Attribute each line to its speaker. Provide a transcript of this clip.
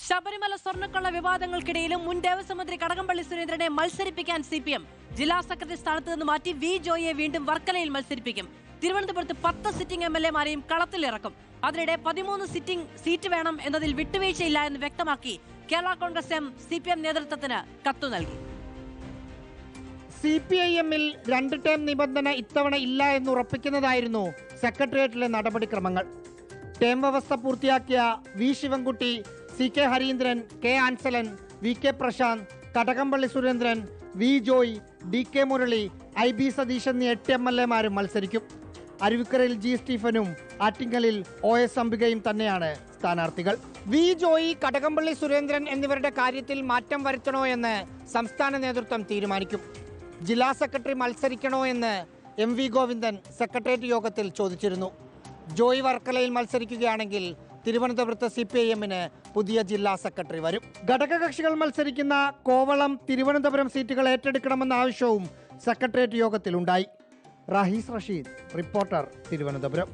Speaker 1: ശബരിമല സ്വർണ്ണക്കൊള്ള വിവാദങ്ങൾക്കിടയിലും മുൻ ദേവസ്വം മന്ത്രി കടകംപള്ളി സുരേന്ദ്രനെ മത്സരിപ്പിക്കാൻ CPM ജില്ലാ സെക്രട്ടറി സ്ഥാനത്ത് നിന്ന് മാറ്റി വി ജോയിയെ വീണ്ടും വർക്കലയിൽ മത്സരിപ്പിക്കും. തിരുവനന്തപുരത്ത് 10 സിറ്റിംഗ് MLA മാരെയും കളത്തിലിറക്കും. അതിനിടെ 13 സീറ്റ് വേണം എന്നതിൽ വിട്ടുവീഴ്ചയില്ല എന്ന് വ്യക്തമാക്കി കേരള കോൺഗ്രസ് എം CPM നേതൃത്വത്തിന് കത്തു നൽകി.
Speaker 2: CPIM-ൽ 2 ടേം നിബന്ധന ഇത്തവണ ഇല്ല എന്ന് ഉറപ്പിക്കുന്നതായിരുന്നു സെക്രട്ടേറിയറ്റിലെ നടപടിക്രമങ്ങൾ. ടേം വ്യവസ്ഥ പൂർത്തിയാക്കിയ V Sivankutty, CK Hareendran, K Ansalan, VK Prasanth, Kadakampally Surendran, V Joy, DK Murali, IB Satheesh എന്നീ 8 MLA മാരും മത്സരിക്കും. അരുവിക്കരയിൽ G സ്റ്റീഫനും ആറ്റിങ്ങലിൽ OS അംബികയും തന്നെയാണ് സ്ഥാനാർത്ഥികൾ. വി ജോയ്, കടകംപള്ളി സുരേന്ദ്രൻ എന്നിവരുടെ കാര്യത്തിൽ മാറ്റം വരുത്തണോ എന്ന് സംസ്ഥാന നേതൃത്വം തീരുമാനിക്കും. ജില്ലാ സെക്രട്ടറി മത്സരിക്കണോ എന്ന് MV ഗോവിന്ദൻ സെക്രട്ടേറിയറ്റ് യോഗത്തിൽ ചോദിച്ചിരുന്നു. ജോയ് വർക്കലയിൽ മത്സരിക്കുകയാണെങ്കിൽ തിരുവനന്തപുരത്ത് CPIM-ന് പുതിയ ജില്ലാ സെക്രട്ടറി വരും. ഘടകകക്ഷികൾ മത്സരിക്കുന്ന കോവളം, തിരുവനന്തപുരം സീറ്റുകൾ ഏറ്റെടുക്കണമെന്ന ആവശ്യവും സെക്രട്ടേറിയറ്റ് യോഗത്തിലുണ്ടായി. റഹീസ് റഷീദ്, റിപ്പോർട്ടർ, തിരുവനന്തപുരം.